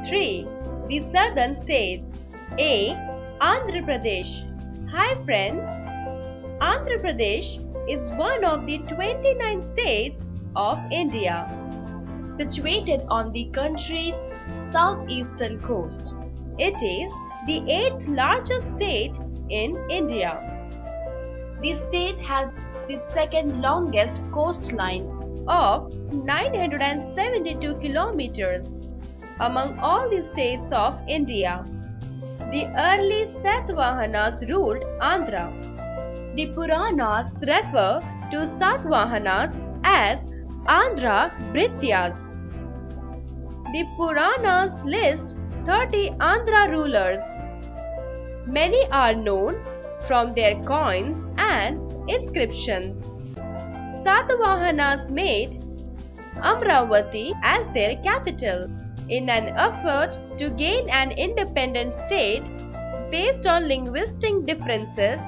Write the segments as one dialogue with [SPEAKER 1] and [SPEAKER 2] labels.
[SPEAKER 1] 3. The southern states. A. Andhra Pradesh. Hi friends, Andhra Pradesh is one of the 29 states of India, situated on the country's southeastern coast. It is the 8th largest state in India. The state has the second longest coastline of 972 kilometers among all the states of India. The early Satavahanas ruled Andhra. The Puranas refer to Satavahanas as Andhra Bhrityas. The Puranas list 30 Andhra rulers. Many are known from their coins and inscriptions. Satavahanas made Amravati as their capital in an effort to gain an independent state based on linguistic differences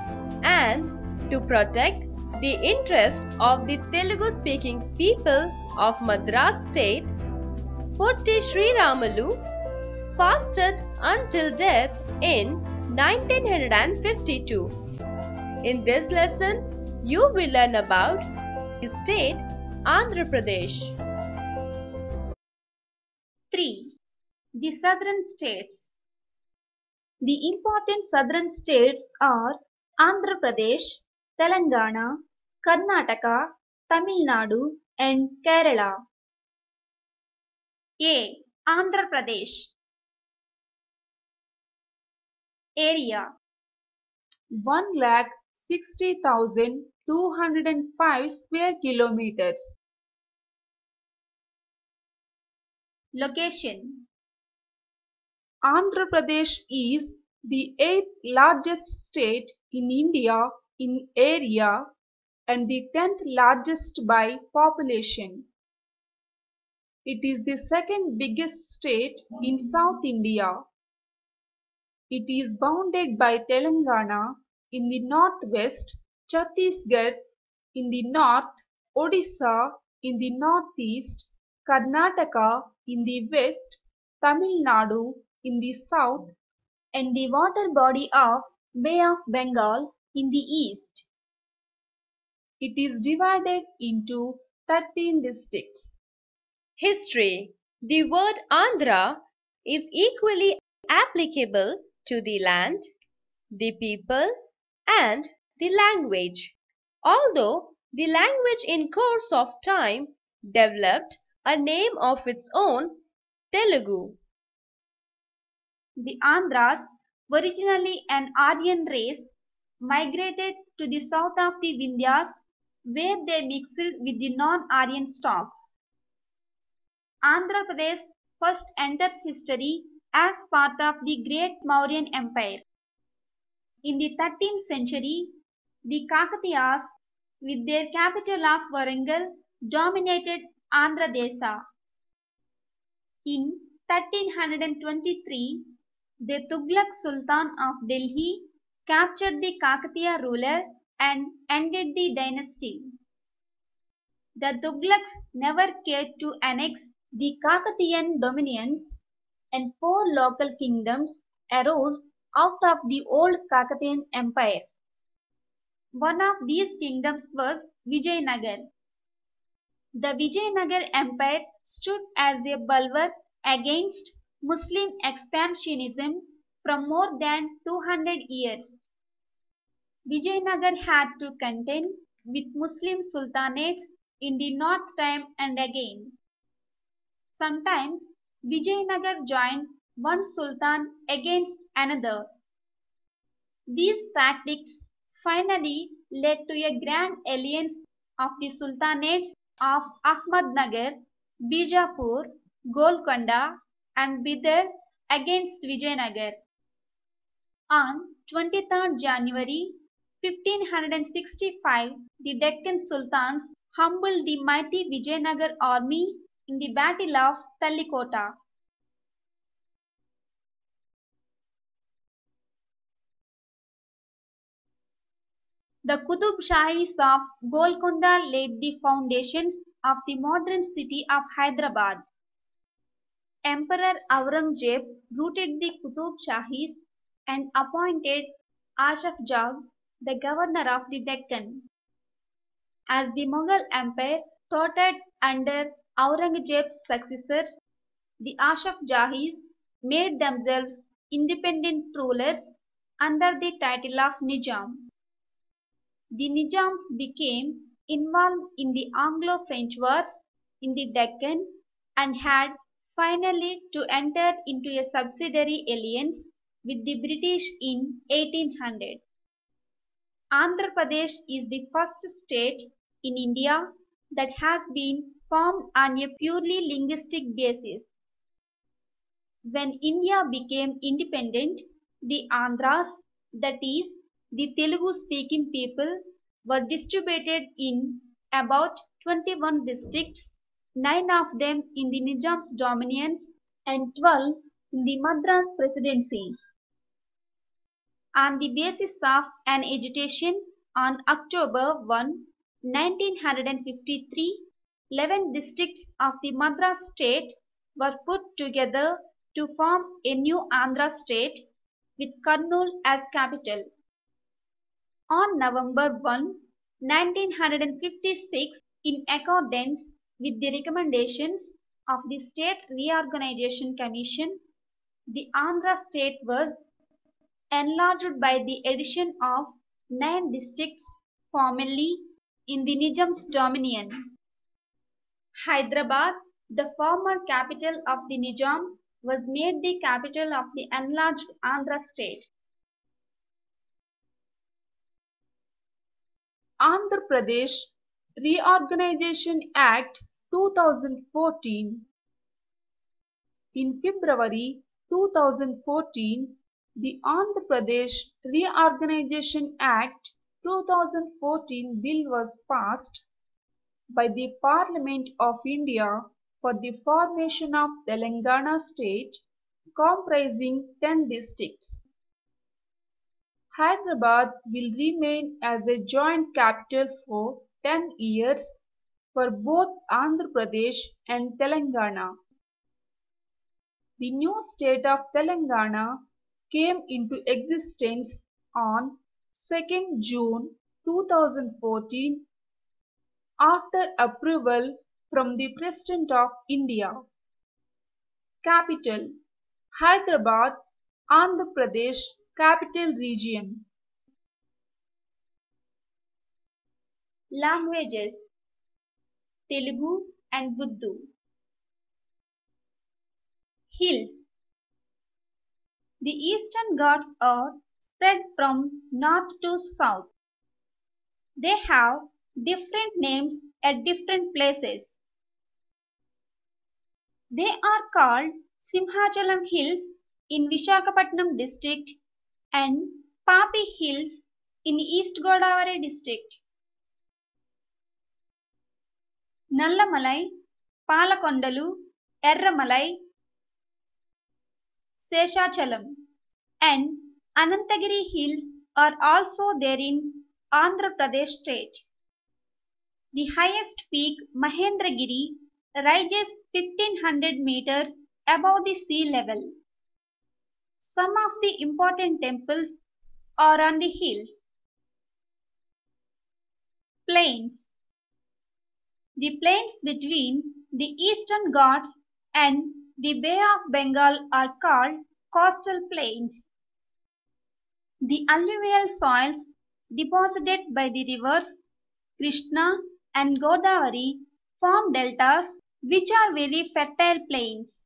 [SPEAKER 1] and to protect the interest of the Telugu-speaking people of Madras state. Potti Sriramalu fasted until death in 1952. In this lesson, you will learn about the state Andhra Pradesh.
[SPEAKER 2] 3. The southern states. The important southern states are Andhra Pradesh, Telangana, Karnataka, Tamil Nadu and Kerala. A. Andhra Pradesh. Area
[SPEAKER 3] 1,60,205 square kilometers.
[SPEAKER 2] Location.
[SPEAKER 3] Andhra Pradesh is the 8th largest state in India in area and the 10th largest by population. It is the second biggest state in South India. It is bounded by Telangana in the northwest, Chhattisgarh in the north, Odisha in the northeast, Karnataka in the west, Tamil Nadu in the south,
[SPEAKER 2] and the water body of Bay of Bengal in the east.
[SPEAKER 3] It is divided into 13 districts.
[SPEAKER 1] History. The word Andhra is equally applicable to the land, the people and the language. Although the language in course of time developed a name of its own, Telugu.
[SPEAKER 2] The Andhras, originally an Aryan race, migrated to the south of the Vindhyas where they mixed with the non-Aryan stocks. Andhra Pradesh first enters history as part of the Great Mauryan Empire. In the 13th century, the Kakatiyas, with their capital of Warangal, dominated Andhra Desa. In 1323, the Tughlaq Sultan of Delhi captured the Kakatiya ruler and ended the dynasty. The Tughlaqs never cared to annex the Kakatiyan dominions, and 4 local kingdoms arose out of the old Kakatiyan empire. One of these kingdoms was Vijayanagar. The Vijayanagar Empire stood as a bulwark against Muslim expansionism from more than 200 years. Vijayanagar had to contend with Muslim sultanates in the north time and again. Sometimes Vijayanagar joined one sultan against another. These tactics finally led to a grand alliance of the sultanates of Ahmadnagar, Bijapur, Golconda and Bidar against Vijayanagar. On 23rd January 1565, the Deccan Sultans humbled the mighty Vijayanagar army in the Battle of Tallikota. The Qutub Shahis of Golconda laid the foundations of the modern city of Hyderabad. Emperor Aurangzeb routed the Qutub Shahis and appointed Asaf Jah the governor of the Deccan. As the Mughal Empire tottered under Aurangzeb's successors, the Asaf Jahis made themselves independent rulers under the title of Nizam. The Nizams became involved in the Anglo-French wars in the Deccan and had finally to enter into a subsidiary alliance with the British in 1800. Andhra Pradesh is the first state in India that has been formed on a purely linguistic basis. When India became independent, the Andhras, that is, the Telugu-speaking people, were distributed in about 21 districts, 9 of them in the Nizam's dominions and 12 in the Madras Presidency. On the basis of an agitation on October 1, 1953, 11 districts of the Madras state were put together to form a new Andhra state with Kurnool as capital. On November 1, 1956, in accordance with the recommendations of the State Reorganization Commission, the Andhra state was enlarged by the addition of 9 districts formerly in the Nizam's dominion. Hyderabad, the former capital of the Nizam, was made the capital of the enlarged Andhra state.
[SPEAKER 3] Andhra Pradesh Reorganization Act 2014. In February 2014, the Andhra Pradesh Reorganization Act 2014 bill was passed by the Parliament of India for the formation of Telangana state comprising 10 districts. Hyderabad will remain as a joint capital for 10 years for both Andhra Pradesh and Telangana. The new state of Telangana came into existence on 2nd June 2014 after approval from the President of India. Capital: Hyderabad, Andhra Pradesh Capital Region.
[SPEAKER 2] Languages: Telugu and Urdu. Hills. The Eastern Ghats are spread from north to south. They have different names at different places. They are called Simhachalam Hills in Visakhapatnam district and Papi Hills in East Godavari district. Nallamalai, Palakondalu, Erramalai, Seshachalam and Anantagiri Hills are also there in Andhra Pradesh state. The highest peak, Mahendragiri, rises 1500 meters above the sea level. Some of the important temples are on the hills. Plains. The plains between the Eastern Ghats and the Bay of Bengal are called coastal plains. The alluvial soils deposited by the rivers Krishna and Godavari form deltas which are very fertile plains.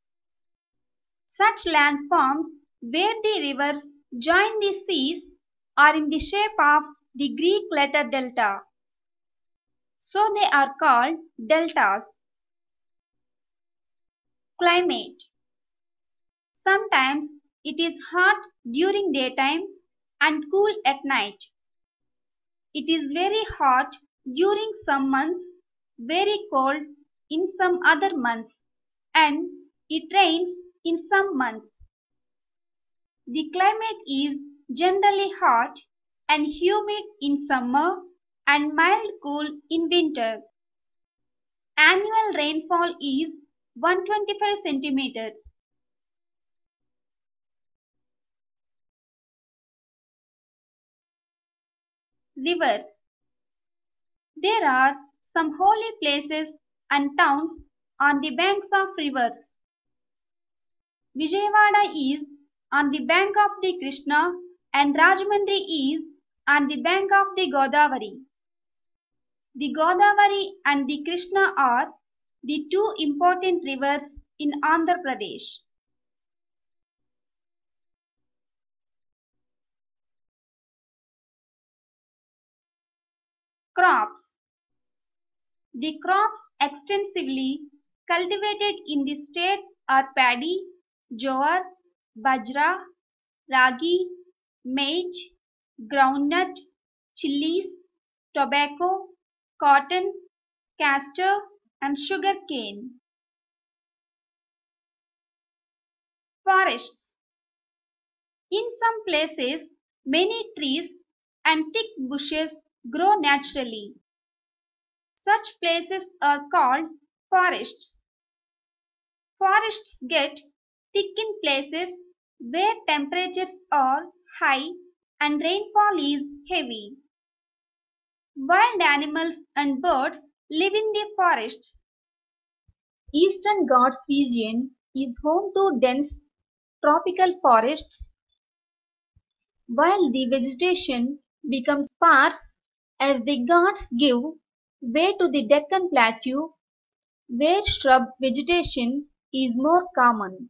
[SPEAKER 2] Such landforms where the rivers join the seas are in the shape of the Greek letter delta. So they are called deltas. Climate. Sometimes it is hot during daytime and cool at night. It is very hot during some months, very cold in some other months, and it rains in some months. The climate is generally hot and humid in summer and mild cool in winter. Annual rainfall is 125 centimeters. Rivers. There are some holy places and towns on the banks of rivers. Vijayawada is on the bank of the Krishna and Rajahmundry is on the bank of the Godavari. The Godavari and the Krishna are the two important rivers in Andhra Pradesh. Crops. The crops extensively cultivated in the state are paddy, jowar, bajra, ragi, maize, groundnut, chilies, tobacco, cotton, castor and sugar cane. Forests. In some places, many trees and thick bushes grow naturally. Such places are called forests. Forests get thick in places where temperatures are high and rainfall is heavy. Wild animals and birds live in the forests. Eastern Ghats region is home to dense tropical forests, while the vegetation becomes sparse as the Ghats give way to the Deccan Plateau, where shrub vegetation is more common.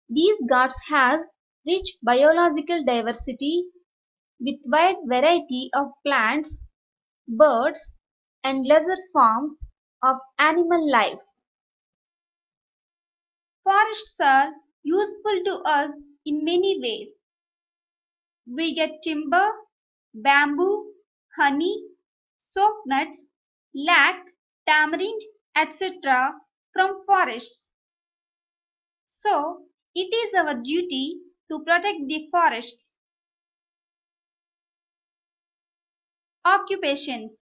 [SPEAKER 2] These Ghats has rich biological diversity with wide variety of plants, birds, and lesser forms of animal life. Forests are useful to us in many ways. We get timber, bamboo, honey, soap nuts, lac, tamarind, etc. from forests. So, it is our duty to protect the forests. Occupations: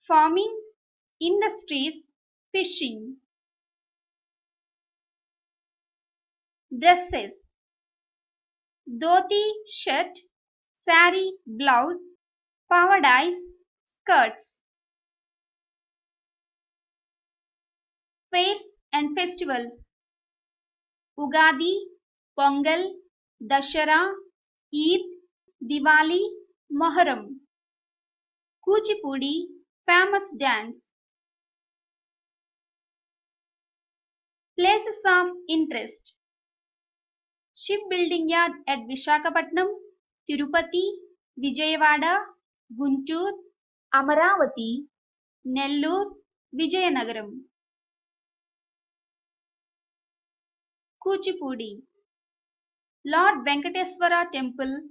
[SPEAKER 2] farming, industries, fishing. Dresses: dhoti, shirt, sari, blouse, pavadais, skirts. Fairs and festivals: Ugadi, Pongal, Dashara, Eid, Diwali, Moharram. Kuchipudi, famous dance. Places of interest: Shipbuilding Yard at Visakhapatnam, Tirupati, Vijayawada, Guntur, Amaravati, Nellore, Vijayanagaram. Kuchipudi. Lord Venkateswara Temple,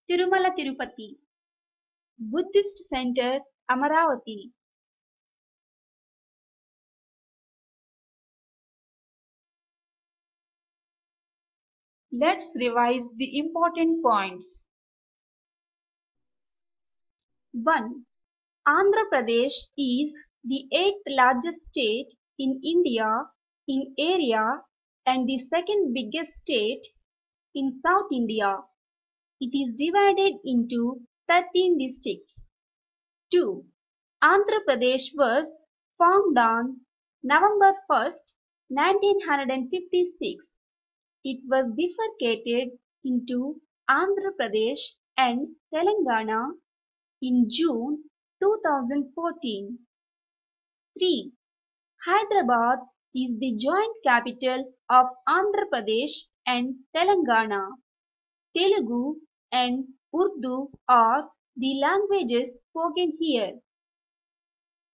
[SPEAKER 2] Tirumala Tirupati. Buddhist Center, Amaravati.
[SPEAKER 3] Let's revise the important points.
[SPEAKER 2] 1. Andhra Pradesh is the 8th largest state in India in area and the second biggest state in South India. It is divided into 13 districts. 2. Andhra Pradesh was formed on November 1st, 1956. It was bifurcated into Andhra Pradesh and Telangana in June 2014. 3. Hyderabad is the joint capital of Andhra Pradesh and Telangana. Telugu and Urdu are the languages spoken here.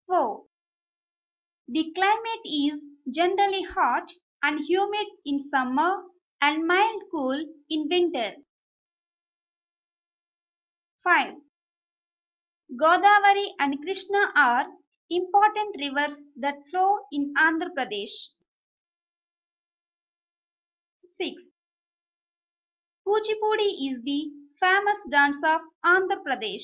[SPEAKER 2] 4. The climate is generally hot and humid in summer and mild cool in winter. 5. Godavari and Krishna are important rivers that flow in Andhra Pradesh. 6. Kuchipudi is the famous dance of Andhra Pradesh.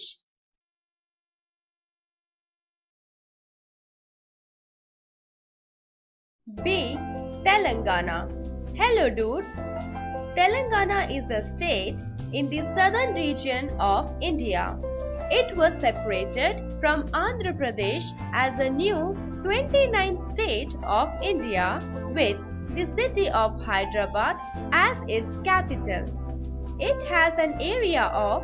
[SPEAKER 1] B. Telangana. Hello dudes. Telangana is a state in the southern region of India. It was separated from Andhra Pradesh as a new 29th state of India with the city of Hyderabad as its capital. It has an area of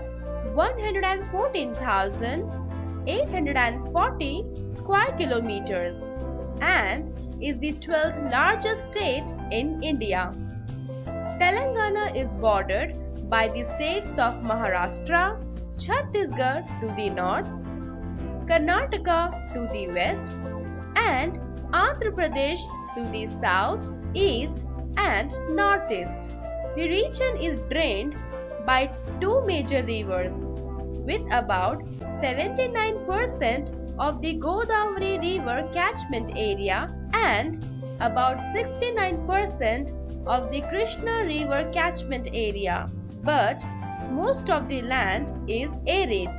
[SPEAKER 1] 114,840 square kilometers and is the 12th largest state in India. Telangana is bordered by the states of Maharashtra, Chhattisgarh to the north, Karnataka to the west, and Andhra Pradesh to the south, east, and northeast. The region is drained by two major rivers, with about 79% of the Godavari River catchment area and about 69% of the Krishna River catchment area, but most of the land is arid.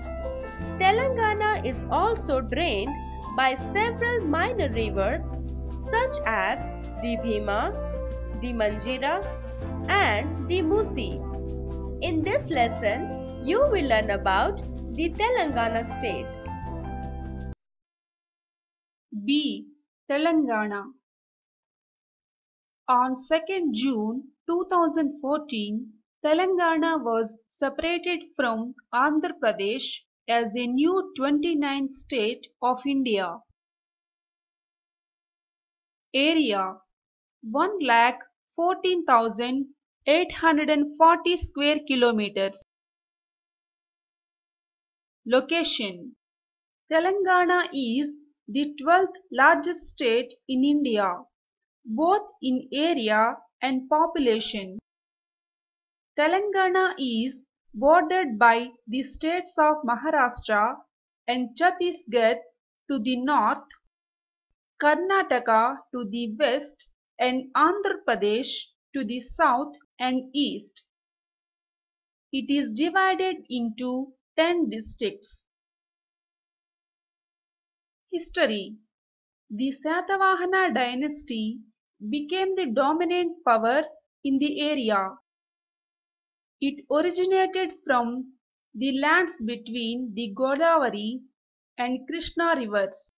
[SPEAKER 1] Telangana is also drained by several minor rivers such as the Bhima, the Manjira, and the Musi. In this lesson, you will learn about the Telangana state.
[SPEAKER 3] B. Telangana. On 2nd June 2014, Telangana was separated from Andhra Pradesh as a new 29th state of India. Area 1,14,840 square kilometers. Location: Telangana is the 12th largest state in India, both in area and population. Telangana is bordered by the states of Maharashtra and Chhattisgarh to the north, Karnataka to the west, and Andhra Pradesh to the south and east. It is divided into 10 districts. History: the Satavahana dynasty became the dominant power in the area. It originated from the lands between the Godavari and Krishna rivers.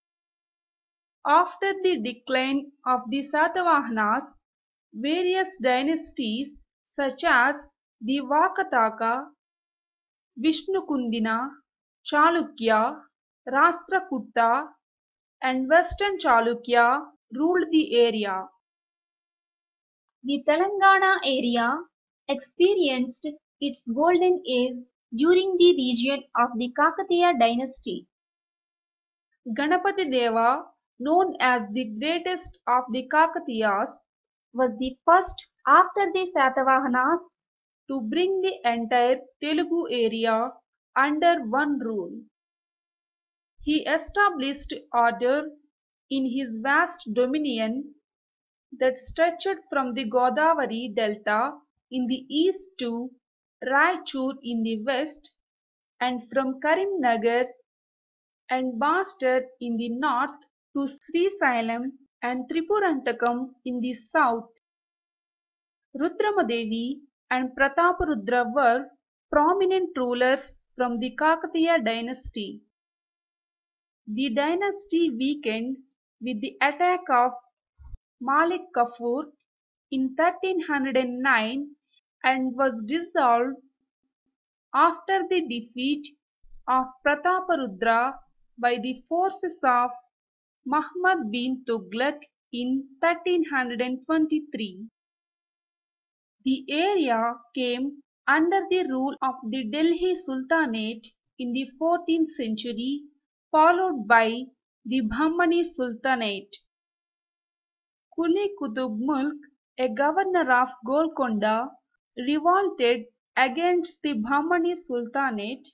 [SPEAKER 3] After the decline of the Satavahanas, various dynasties such as the Vakataka, Vishnukundina, Chalukya, Rashtrakuta, and Western Chalukya ruled the area.
[SPEAKER 2] The Telangana area experienced its golden age during the reign of the Kakatiya dynasty.
[SPEAKER 3] Ganapati Deva, known as the greatest of the Kakatiyas,
[SPEAKER 2] was the first after the Satavahanas
[SPEAKER 3] to bring the entire Telugu area under one rule. He established order in his vast dominion that stretched from the Godavari delta in the east to Raichur in the west, and from Karimnagar and Bastar in the north to Srisailam and Tripurantakam in the south. Rudramadevi and Prataparudra were prominent rulers from the Kakatiya dynasty. The dynasty weakened with the attack of Malik Kafur in 1309 and was dissolved after the defeat of Prataparudra by the forces of Muhammad bin Tughlaq in 1323. The area came under the rule of the Delhi Sultanate in the 14th century, followed by the Bahmani Sultanate. Quli Qutub Mulk, a governor of Golconda, revolted against the Bahmani Sultanate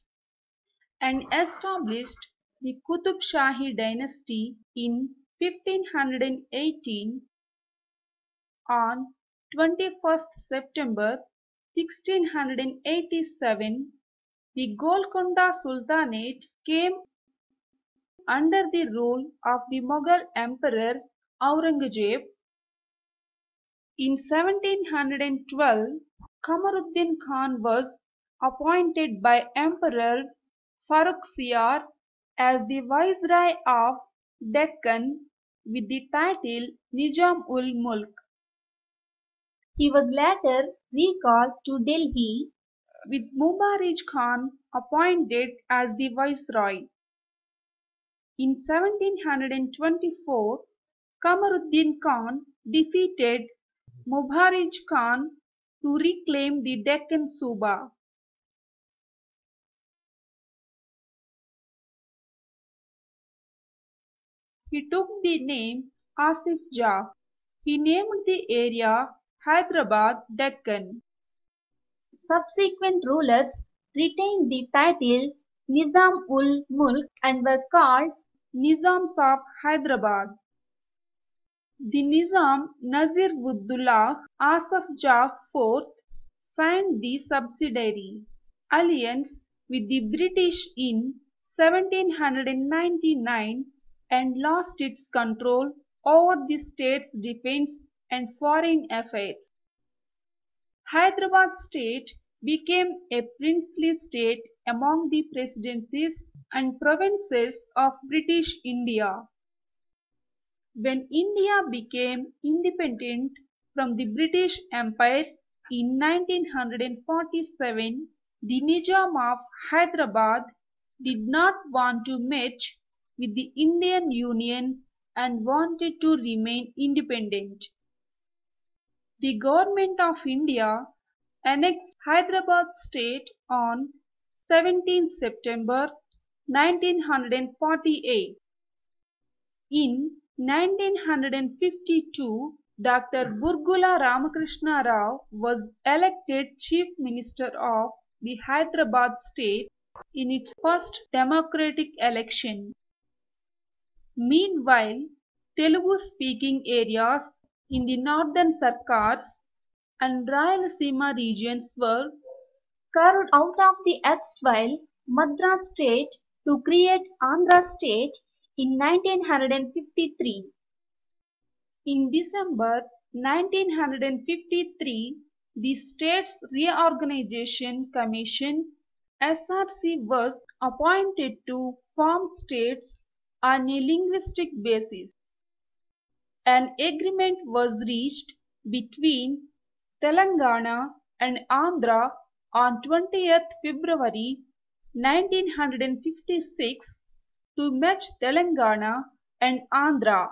[SPEAKER 3] and established the Qutub Shahi dynasty in 1518. On 21st September 1687, the Golconda Sultanate came under the rule of the Mughal Emperor Aurangzeb. In 1712, Kamaruddin Khan was appointed by Emperor Farrukhsiyar as the Viceroy of Deccan with the title Nizam-ul-Mulk.
[SPEAKER 2] He was later recalled to Delhi
[SPEAKER 3] with Mubarrij Khan appointed as the Viceroy. In 1724, Kamaruddin Khan defeated Mubarrij Khan to reclaim the Deccan Suba. He took the name Asif Jah. He named the area Hyderabad, Deccan.
[SPEAKER 2] Subsequent rulers retained the title Nizam-ul-Mulk and were called
[SPEAKER 3] Nizams of Hyderabad. The Nizam Nazir-ud-Daulah Asaf Jah IV signed the subsidiary alliance with the British in 1799 and lost its control over the state's defense and foreign affairs. Hyderabad state became a princely state among the presidencies and provinces of British India. When India became independent from the British Empire in 1947, the Nizam of Hyderabad did not want to merge with the Indian Union and wanted to remain independent. The Government of India annexed Hyderabad state on 17 September 1948. In 1952, Dr. Burgula Ramakrishna Rao was elected Chief Minister of the Hyderabad state in its first democratic election. Meanwhile, Telugu-speaking areas in the northern Sarkars and Rayalaseema regions were
[SPEAKER 2] carved out of the erstwhile Madras state to create Andhra state in 1953.
[SPEAKER 3] In December 1953, the States Reorganization Commission (SRC) was appointed to form states on a linguistic basis. An agreement was reached between Telangana and Andhra on 20th February 1956 to merge Telangana and Andhra.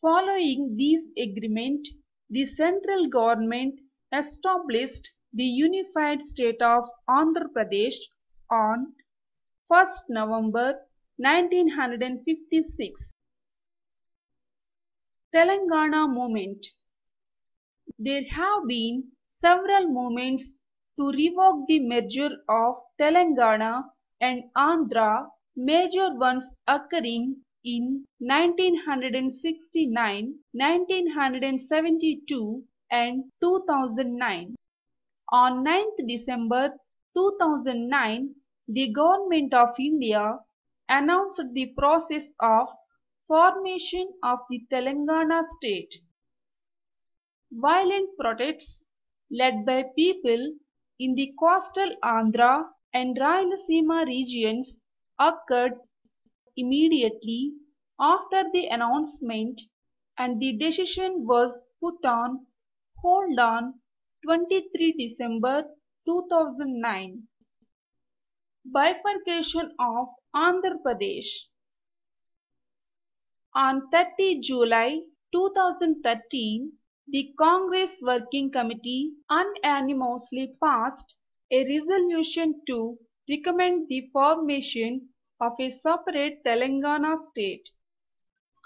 [SPEAKER 3] Following this agreement, the central government established the unified state of Andhra Pradesh on 1st November 1956. Telangana movement. There have been several movements to revoke the merger of Telangana and Andhra, major ones occurring in 1969, 1972 and 2009. On 9th December 2009, the Government of India announced the process of formation of the Telangana state. Violent protests led by people in the coastal Andhra and Rayalaseema regions occurred immediately after the announcement, and the decision was put on hold on 23 December 2009. Bifurcation of Andhra Pradesh. On 30 July 2013, the Congress Working Committee unanimously passed a resolution to recommend the formation of a separate Telangana state.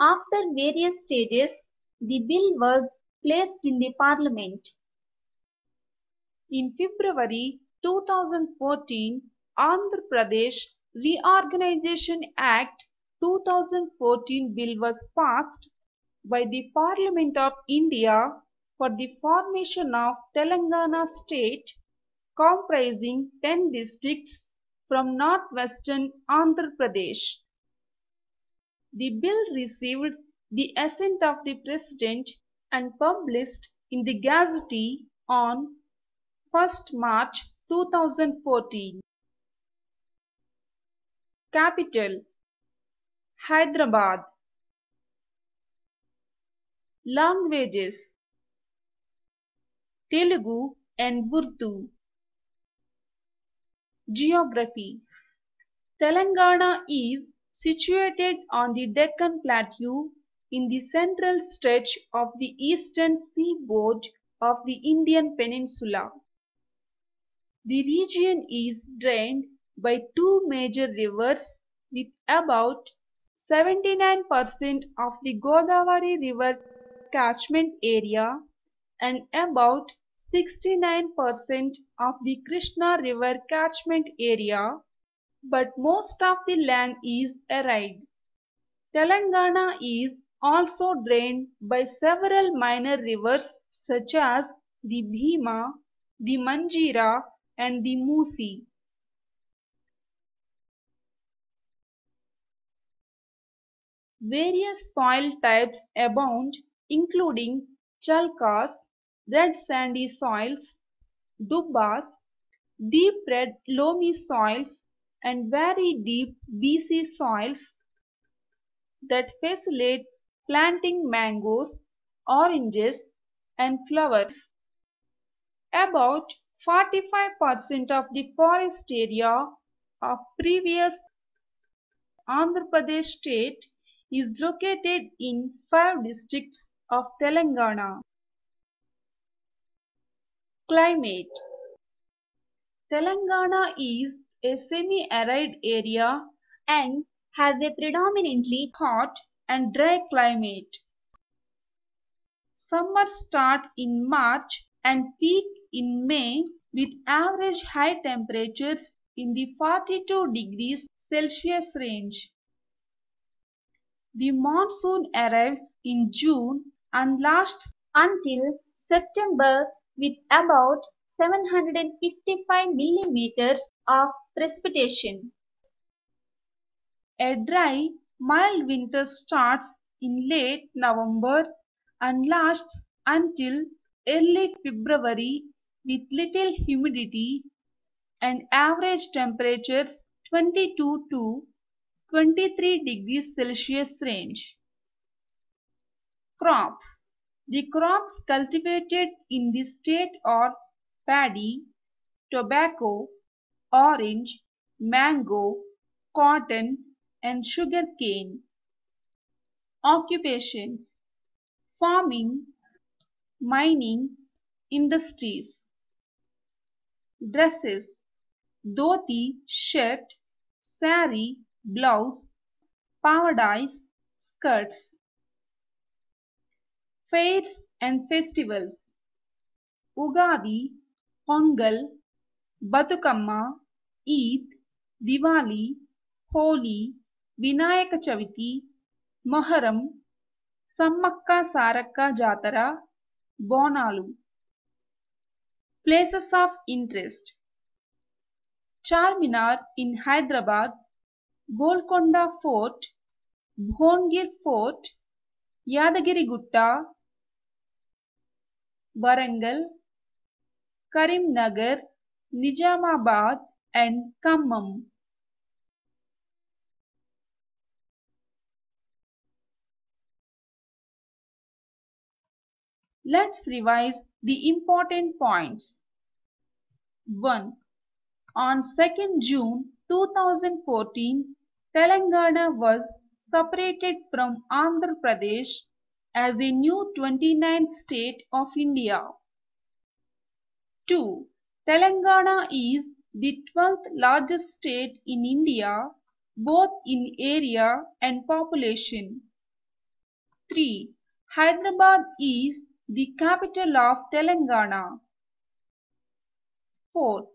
[SPEAKER 2] After various stages, the bill was placed in the Parliament.
[SPEAKER 3] In February 2014, Andhra Pradesh Reorganization Act 2014 bill was passed by the Parliament of India for the formation of Telangana state comprising 10 districts from northwestern Andhra Pradesh. The bill received the assent of the President and published in the Gazette on 1st March 2014. Capital: Hyderabad. Languages: Telugu and Urdu. Geography: Telangana is situated on the Deccan Plateau in the central stretch of the eastern seaboard of the Indian Peninsula. The region is drained by two major rivers with about 79% of the Godavari River catchment area and about 69% of the Krishna River catchment area, but most of the land is arid. Telangana is also drained by several minor rivers such as the Bhima, the Manjira and the Musi. Various soil types abound, including chalkas, red sandy soils, dubbas, deep red loamy soils, and very deep BC soils that facilitate planting mangoes, oranges, and flowers. About 45% of the forest area of previous Andhra Pradesh state is located in 5 districts of Telangana. Climate: Telangana is a semi-arid area
[SPEAKER 2] and has a predominantly
[SPEAKER 3] hot and dry climate. Summers start in March and peak in May with average high temperatures in the 42 degrees Celsius range. The monsoon arrives in June and lasts
[SPEAKER 2] until September with about 755 millimeters of precipitation.
[SPEAKER 3] A dry, mild winter starts in late November and lasts until early February with little humidity and average temperatures 22 to 23 degrees Celsius range. Crops: the crops cultivated in the state are paddy, tobacco, orange, mango, cotton, and sugar cane. Occupations: farming, mining, industries. Dresses: dhoti, shirt, sari, blouse, pavadais, skirts. Fairs and festivals: Ugadi, Pongal, Batukamma, Eid, Diwali, Holi, Vinayaka Chaviti, Moharram, Sammakka Sarakka Jatara, Bonalu. Places of interest: Charminar in Hyderabad, Golconda Fort, Bhongir Fort, Yadagiri-Gutta, Warangal, Karimnagar, Nizamabad and Khammam. Let's revise the important points. 1. On 2nd June 2014, Telangana was separated from Andhra Pradesh as a new 29th state of India. 2. Telangana is the 12th largest state in India, both in area and population. 3. Hyderabad is the capital of Telangana. 4.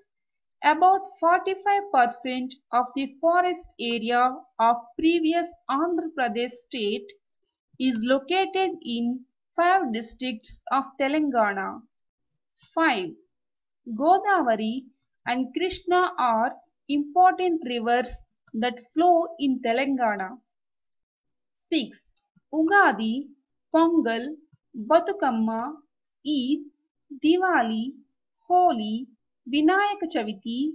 [SPEAKER 3] About 45% of the forest area of previous Andhra Pradesh state is located in 5 districts of Telangana. 5. Godavari and Krishna are important rivers that flow in Telangana. 6. Ugadi, Pongal, Batukamma, Eid, Diwali, Holi, Vinayaka Chaviti,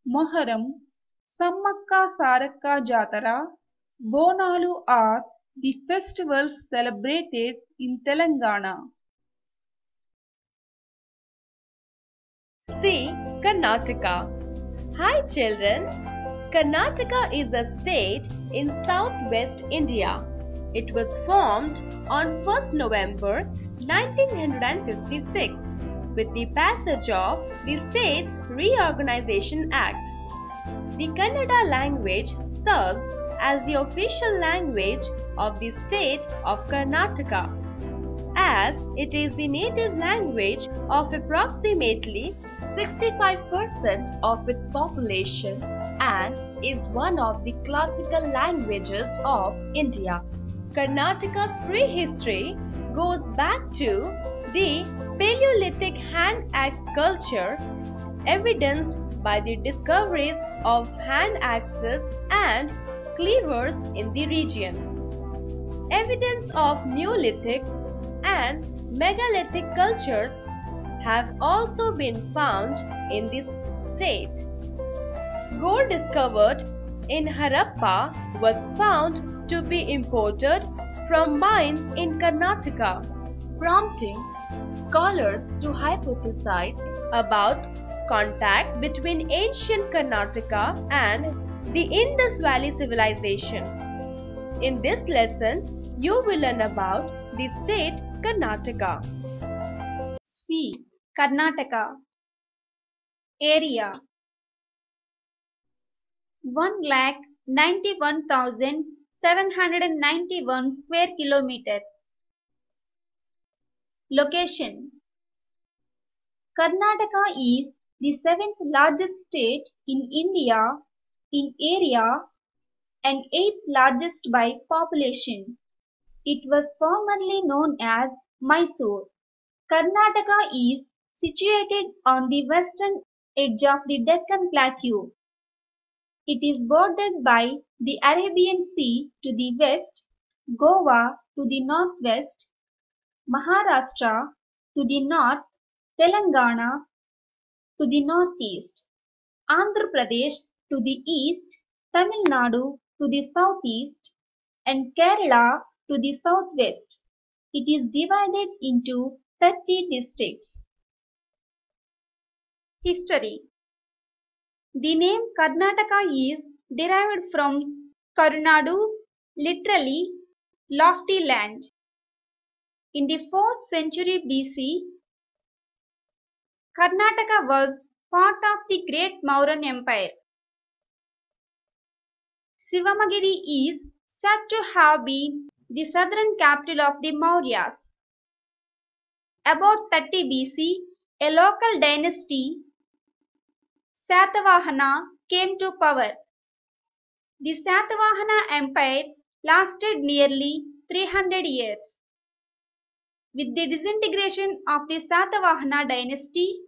[SPEAKER 3] Moharam, Sammakka Sarakka Jatara, Bonalu are the festivals celebrated in Telangana.
[SPEAKER 1] C. Karnataka. Hi children. Karnataka is a state in southwest India. It was formed on 1st November 1956 with the passage of the States Reorganization Act. The Kannada language serves as the official language of the state of Karnataka, as it is the native language of approximately 65% of its population and is one of the classical languages of India. Karnataka's prehistory goes back to the Paleolithic hand axe culture, evidenced by the discoveries of hand axes and cleavers in the region. Evidence of Neolithic and megalithic cultures have also been found in this state. Gold discovered in Harappa was found to be imported from mines in Karnataka, prompting scholars to hypothesize about contact between ancient Karnataka and the Indus Valley civilization. In this lesson, you will learn about the state Karnataka.
[SPEAKER 2] C. Karnataka. Area 1,91,791 square kilometers. Location. Karnataka is the 7th largest state in India in area and 8th largest by population. It was formerly known as Mysore. Karnataka is situated on the western edge of the Deccan Plateau. It is bordered by the Arabian Sea to the west, Goa to the northwest, Maharashtra to the north, Telangana to the northeast, Andhra Pradesh to the east, Tamil Nadu to the southeast, and Kerala to the southwest. It is divided into 30 districts. History. The name Karnataka is derived from Karunadu, literally lofty land. In the 4th century BC, Karnataka was part of the Great Mauryan Empire. Sivamagiri is said to have been the southern capital of the Mauryas. About 30 BC, a local dynasty, Satavahana, came to power. The Satavahana Empire lasted nearly 300 years. With the disintegration of the Satavahana dynasty,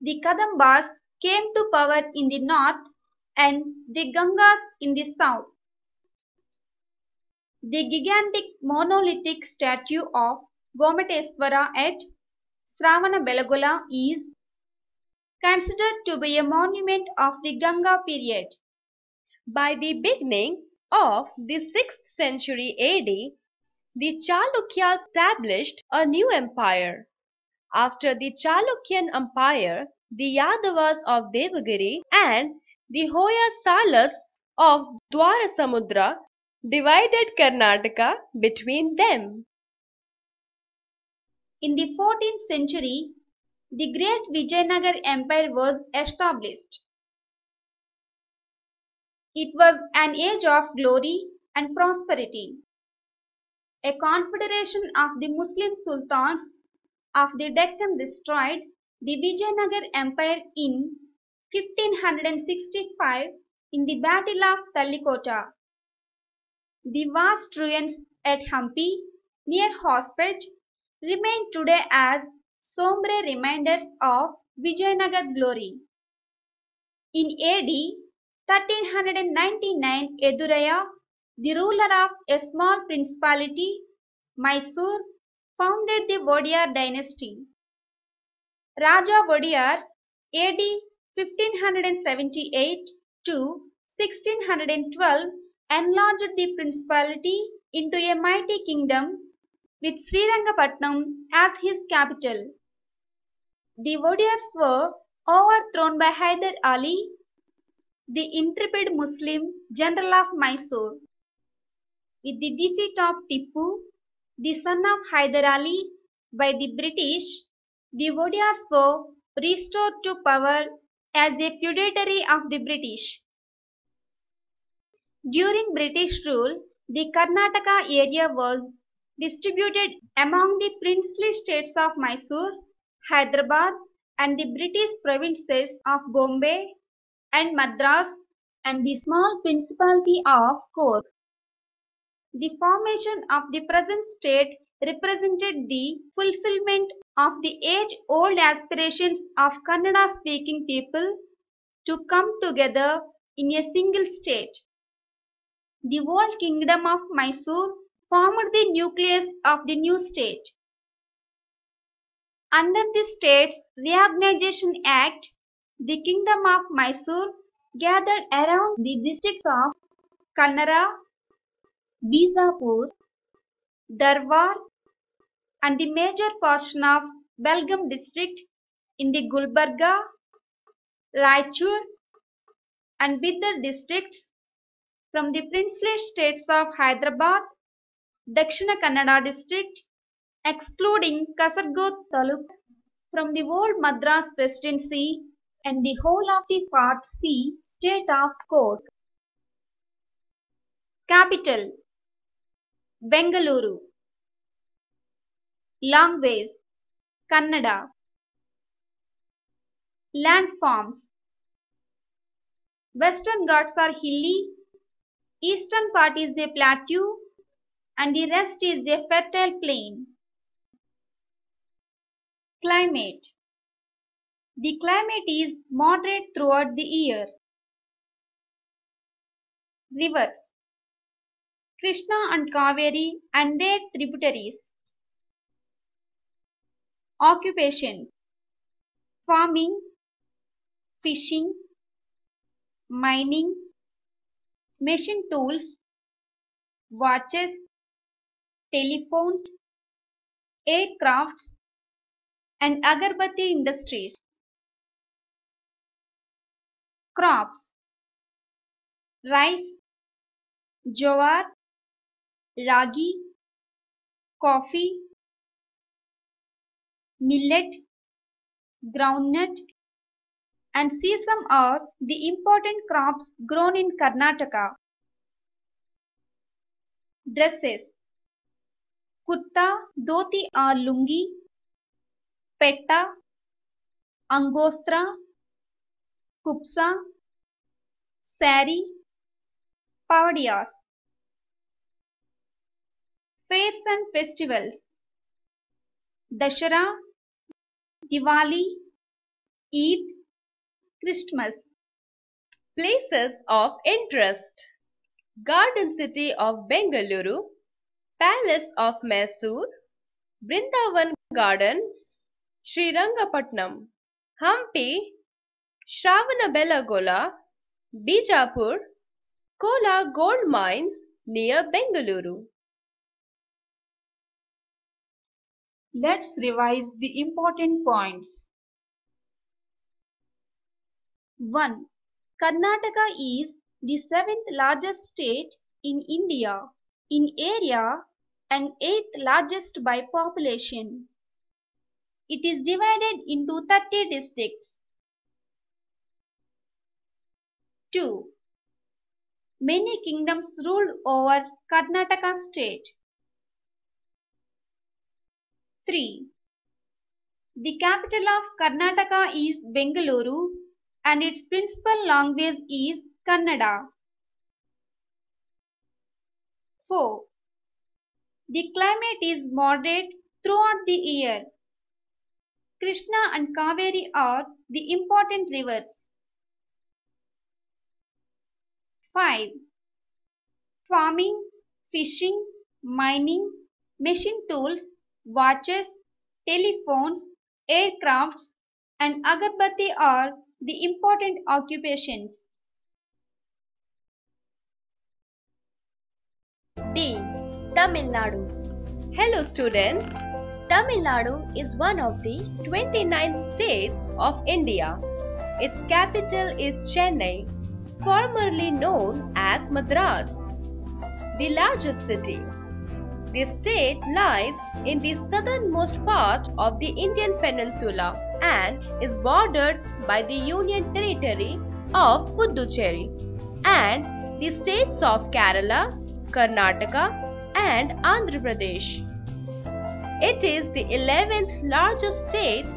[SPEAKER 2] the Kadambas came to power in the north and the Gangas in the south. The gigantic monolithic statue of Gomateswara at Sravanabeлагola is considered to be a monument of the Ganga period.
[SPEAKER 1] By the beginning of the 6th century AD, the Chalukyas established a new empire. After the Chalukyan Empire, the Yadavas of Devagiri and the Hoysalas of Dwarasamudra divided Karnataka between them.
[SPEAKER 2] In the 14th century, the great Vijayanagar Empire was established. It was an age of glory and prosperity. A confederation of the Muslim sultans of the Deccan destroyed the Vijayanagar Empire in 1565 in the Battle of Tallikota. The vast ruins at Hampi near Hospet remain today as sombre reminders of Vijayanagar glory. In AD 1399, Eduraya, the ruler of a small principality, Mysore, founded the Vodiyar dynasty. Raja Vodiyar AD 1578 to 1612 enlarged the principality into a mighty kingdom with Srirangapatnam as his capital. The Wodeyars were overthrown by Hyder Ali, the intrepid Muslim general of Mysore. With the defeat of Tippu, the son of Hyder Ali, by the British, the Wodeyars were restored to power as a feudatory of the British. During British rule, the Karnataka area was distributed among the princely states of Mysore, Hyderabad, and the British provinces of Bombay and Madras and the small principality of Cork. The formation of the present state represented the fulfillment of the age-old aspirations of Kannada-speaking people to come together in a single state. The old kingdom of Mysore formed the nucleus of the new state. Under the States Reorganization Act, the kingdom of Mysore gathered around the districts of Kannada, Bijapur, Dharwar, and the major portion of Belgaum district in the Gulbarga, Raichur, and Bidar districts from the princely states of Hyderabad, Dakshina Kannada district, excluding Kasaragod Taluk, from the old Madras presidency and the whole of the Part C state of Cork. Capital Bengaluru. Language Kannada. Landforms. Western Ghats are hilly, eastern part is the plateau, and the rest is the fertile plain. Climate. The climate is moderate throughout the year. Rivers. Krishna and Kaveri and their tributaries. Occupations. Farming, fishing, mining, machine tools, watches, telephones, aircrafts, and agarbatti industries. Crops. Rice, jowar, ragi, coffee, millet, groundnut, and sesame are the important crops grown in Karnataka. Dresses. Kurta, dhoti or lungi, petta, angostra, kupsa, sari, pavadiyas. Fairs and festivals. Dashara, Diwali, Eid, Christmas.
[SPEAKER 1] Places of interest: Garden City of Bengaluru, Palace of Mysore, Brindavan Gardens, Srirangapatnam, Hampi, Shravanabelagola, Bijapur, Kola Gold Mines near Bengaluru.
[SPEAKER 3] Let's revise the important points.
[SPEAKER 2] 1. Karnataka is the 7th largest state in India in area and 8th largest by population. It is divided into 30 districts. 2. Many kingdoms ruled over Karnataka state. 3. The capital of Karnataka is Bengaluru and its principal language is Kannada. 4. The climate is moderate throughout the year. Krishna and Kaveri are the important rivers. 5. Farming, fishing, mining, machine tools, watches, telephones, aircrafts, and agarbatti are the important occupations.
[SPEAKER 4] D. Tamil Nadu.
[SPEAKER 1] Hello students.
[SPEAKER 4] Tamil Nadu is one of the
[SPEAKER 1] 29 states of India. Its capital is Chennai, formerly known as Madras, the largest city. The state lies in the southernmost part of the Indian peninsula and is bordered by the Union Territory of Puducherry and the states of Kerala, Karnataka and Andhra Pradesh. It is the 11th largest state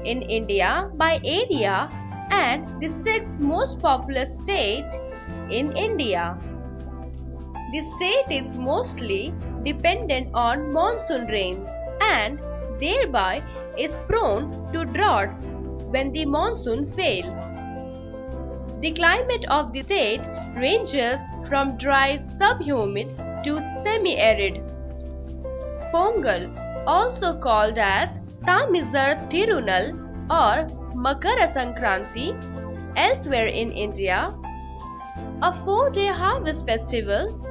[SPEAKER 1] in India by area and the 6th most populous state in India. The state is mostly dependent on monsoon rains and thereby is prone to droughts when the monsoon fails. The climate of the state ranges from dry subhumid to semi-arid. Pongal, also called as Tamizar Tirunal or Makara Sankranti, elsewhere in India, a 4-day harvest festival,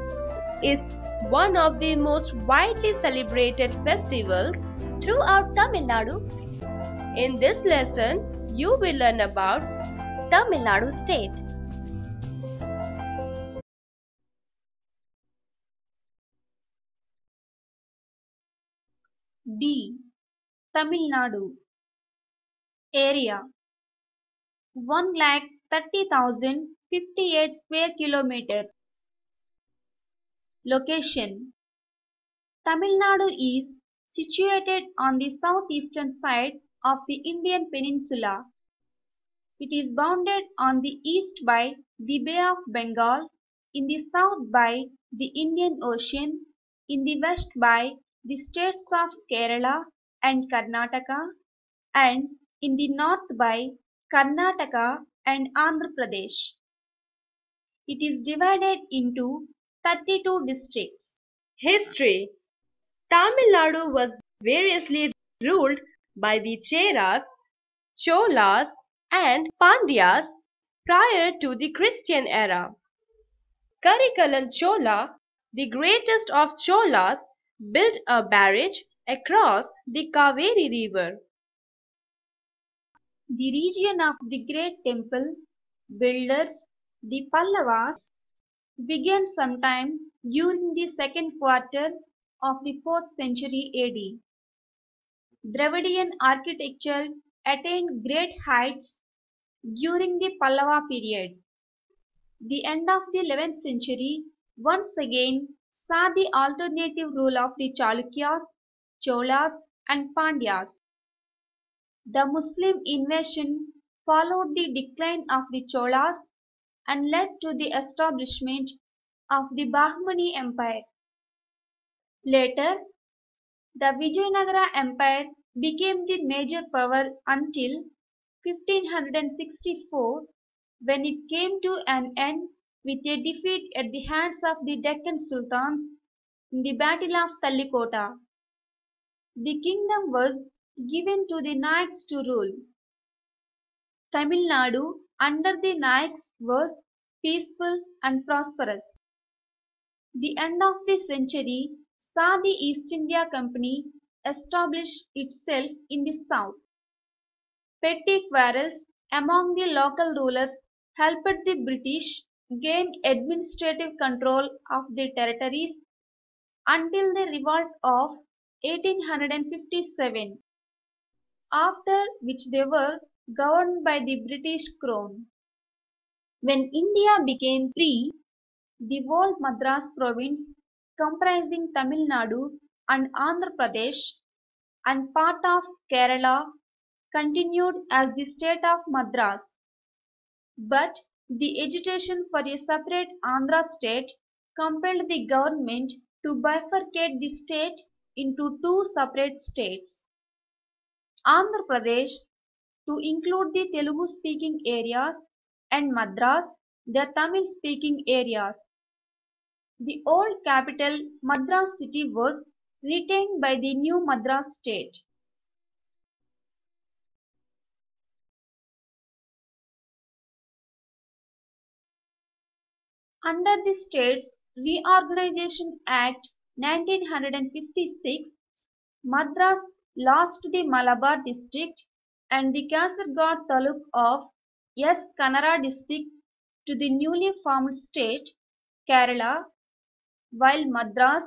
[SPEAKER 1] is one of the most widely celebrated festivals
[SPEAKER 4] throughout Tamil Nadu.
[SPEAKER 1] In this lesson, you will learn about
[SPEAKER 4] Tamil Nadu state.
[SPEAKER 2] D. Tamil Nadu. Area 1,30,058 square kilometers. Location Tamil Nadu is situated on the southeastern side of the Indian peninsula. It is bounded on the east by the Bay of Bengal, in the south by the Indian Ocean, in the west by the states of Kerala and Karnataka, and in the north by Karnataka and Andhra Pradesh. It is divided into 32 districts.
[SPEAKER 1] history. Tamil Nadu was variously ruled by the Cheras, Cholas and Pandyas prior to the Christian era. Karikalan Chola, the greatest of Cholas, built a barrage across the Kaveri river.
[SPEAKER 2] The region of the Great Temple builders, the Pallavas, began sometime during the second quarter of the 4th century AD. Dravidian architecture attained great heights during the Pallava period. The end of the 11th century once again saw the alternative rule of the Chalukyas, Cholas and Pandyas. The Muslim invasion followed the decline of the Cholas and led to the establishment of the Bahmani Empire. Later, the Vijayanagara Empire became the major power until 1564, when it came to an end with a defeat at the hands of the Deccan Sultans in the Battle of Tallikota. The kingdom was given to the Nayaks to rule. Tamil Nadu under the Nayaks was peaceful and prosperous. The end of the century saw the East India Company establish itself in the south. Petty quarrels among the local rulers helped the British gain administrative control of the territories until the revolt of 1857, after which they were governed by the British Crown. When India became free, the whole Madras province, comprising Tamil Nadu and Andhra Pradesh and part of Kerala, continued as the state of Madras. But the agitation for a separate Andhra state compelled the government to bifurcate the state into two separate states. Andhra Pradesh to include the Telugu-speaking areas and Madras, the Tamil-speaking areas. The old capital Madras city was retained by the new Madras state. Under the States Reorganization Act 1956, Madras lost the Malabar district and the Kasaragod taluk of S. Kannada district to the newly formed state Kerala, while Madras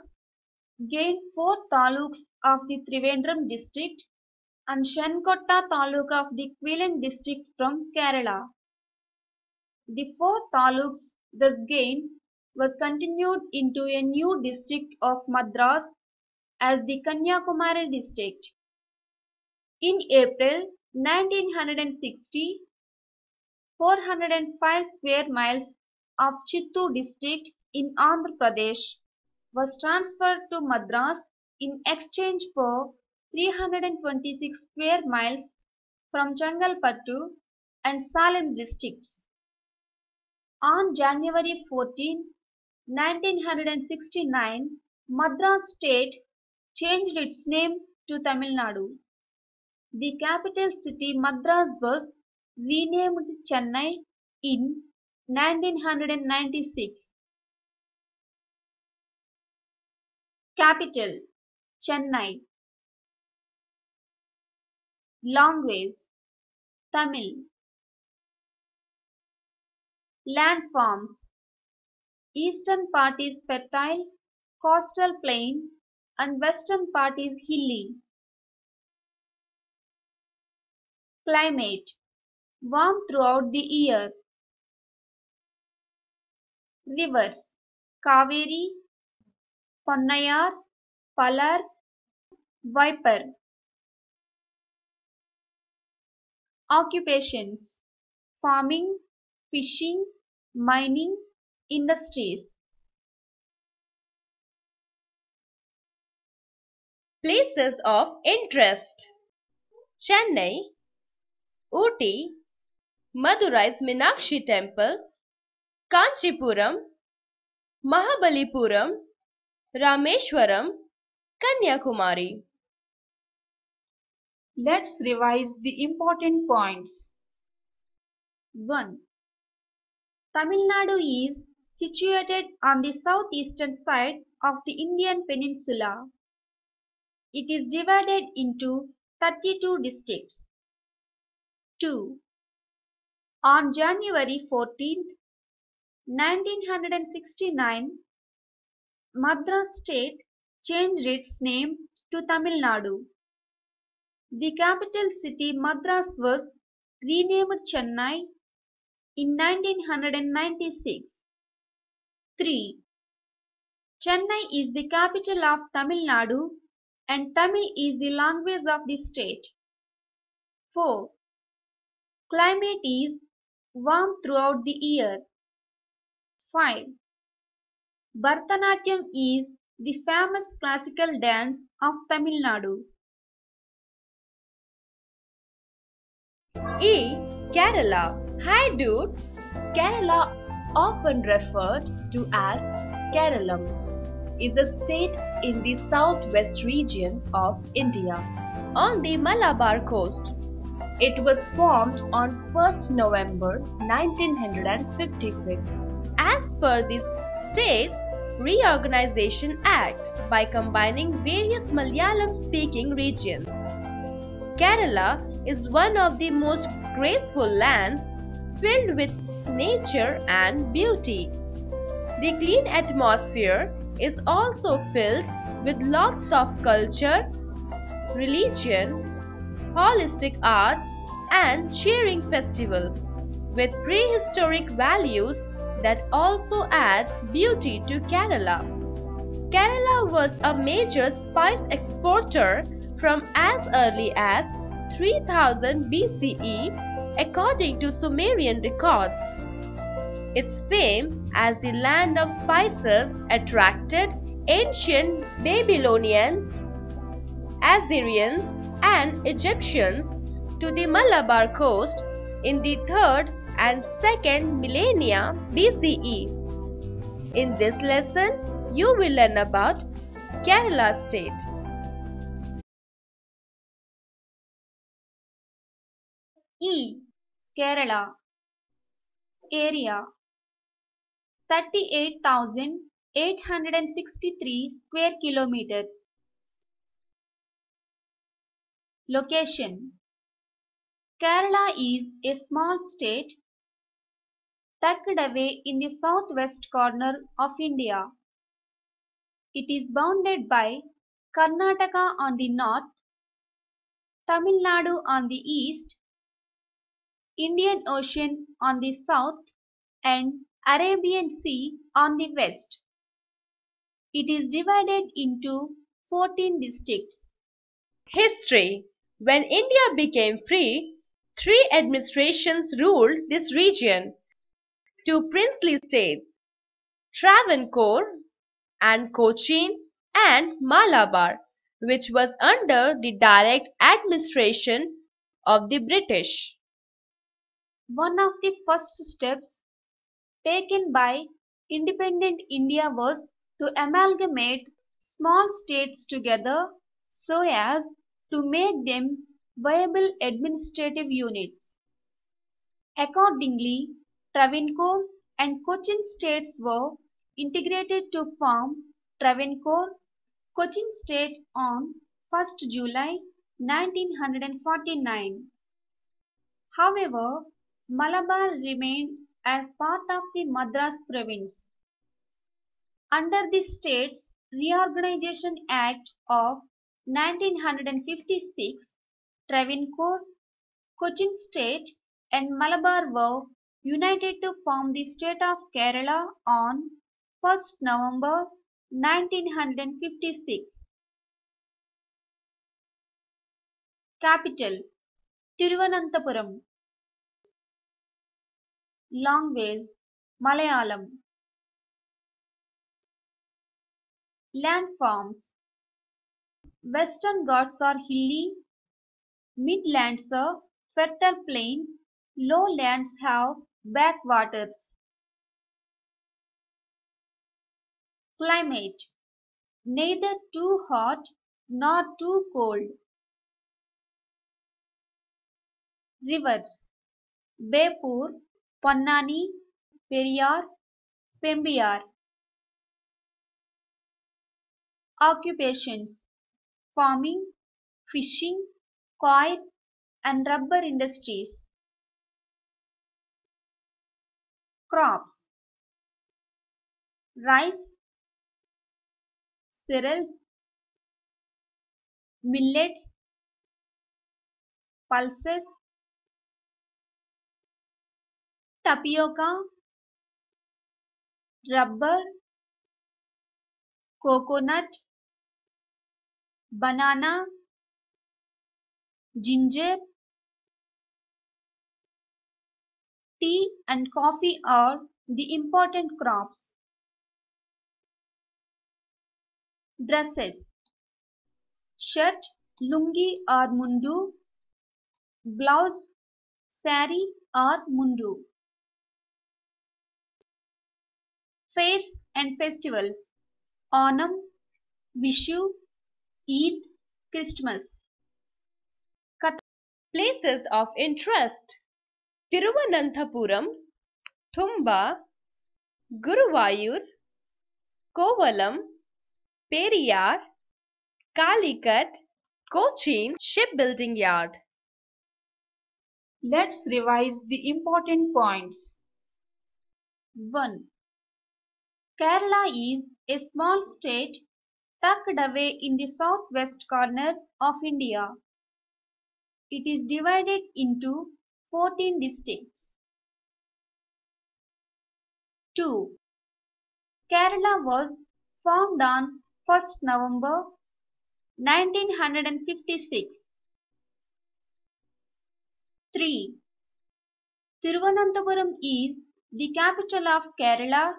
[SPEAKER 2] gained 4 taluks of the Trivandrum district and Shenkotta taluk of the Quillan district from Kerala. The 4 taluks thus gained were continued into a new district of Madras as the Kanyakumari district. In April 1960, 405 square miles of Chittoor district in Andhra Pradesh was transferred to Madras in exchange for 326 square miles from Chengalpattu and Salem districts. On January 14, 1969, Madras state changed its name to Tamil Nadu. The capital city Madras was renamed Chennai in 1996. Capital Chennai. Language Tamil. Landforms. Eastern part is fertile, coastal plain, and western part is hilly. Climate warm throughout the year. Rivers Kaveri, Ponnayar, Palar, Viper. Occupations farming, fishing, mining, industries.
[SPEAKER 1] Places of interest: Chennai, Ooty, Madurai's Meenakshi Temple, Kanchipuram, Mahabalipuram, Rameshwaram, Kanyakumari.
[SPEAKER 3] Let's revise the important points.
[SPEAKER 2] 1. Tamil Nadu is situated on the southeastern side of the Indian peninsula. It is divided into 32 districts. 2. On January 14, 1969, Madras state changed its name to Tamil Nadu. The capital city Madras was renamed Chennai in 1996. 3. Chennai is the capital of Tamil Nadu and Tamil is the language of the state. 4. Climate is warm throughout the year. 5. Bharatanatyam is the famous classical dance of Tamil Nadu.
[SPEAKER 1] E. Kerala. Hi dudes! Kerala, often referred to as Keralam, is a state in the southwest region of India, on the Malabar coast. It was formed on 1st November 1956 as per the States Reorganization Act by combining various Malayalam-speaking regions. Kerala is one of the most graceful lands filled with nature and beauty. The clean atmosphere is also filled with lots of culture, religion, holistic arts and cheering festivals with prehistoric values that also adds beauty to Kerala. Kerala was a major spice exporter from as early as 3000 BCE according to Sumerian records. Its fame as the land of spices attracted ancient Babylonians, Assyrians and Egyptians to the Malabar coast in the 3rd and 2nd millennia BCE. In this lesson, you will learn about Kerala state.
[SPEAKER 2] E. Kerala. Area. 38,863 square kilometers. Location: Kerala is a small state tucked away in the southwest corner of India. It is bounded by Karnataka on the north, Tamil Nadu on the east, Indian Ocean on the south, and Arabian Sea on the west. It is divided into 14 districts.
[SPEAKER 1] History. When India became free, three administrations ruled this region. Two princely states, Travancore and Cochin and Malabar, which was under the direct administration of the British.
[SPEAKER 2] One of the first steps taken by independent India was to amalgamate small states together so as to make them viable administrative units. Accordingly, Travancore and Cochin states were integrated to form Travancore Cochin State on 1st July 1949. However, Malabar remained as part of the Madras province. Under the States Reorganization Act of 1956, Travancore, Cochin State and Malabar were united to form the state of Kerala on 1st November 1956. Capital: Thiruvananthapuram. Language: Malayalam. Landforms: Western Ghats are hilly, midlands are fertile plains, lowlands have backwaters. Climate: neither too hot nor too cold. Rivers: Bepur, Ponnani, Periyar, Pembiyar. Occupations: farming, fishing, coir and rubber industries. Crops: rice, cereals, millets, pulses, tapioca, rubber, coconut, banana, ginger, tea and coffee are the important crops. Dresses: shirt, lungi or mundu, blouse, sari or mundu. Fairs and festivals: Onam, Vishu, Eid, Christmas.
[SPEAKER 1] Places of interest: Thiruvananthapuram, Thumba, Guruvayur, Kovalam, Periyar, Calicut, Cochin Shipbuilding Yard.
[SPEAKER 3] Let's revise the important points.
[SPEAKER 2] 1. Kerala is a small state tucked away in the southwest corner of India. It is divided into 14 districts. 2. Kerala was formed on 1st November 1956. 3. Thiruvananthapuram is the capital of Kerala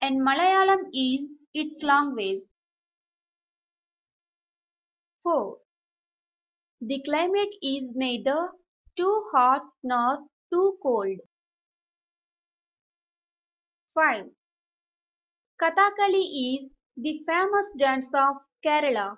[SPEAKER 2] and Malayalam is its language. 4. The climate is neither too hot nor too cold. 5. Kathakali is the famous dance of Kerala.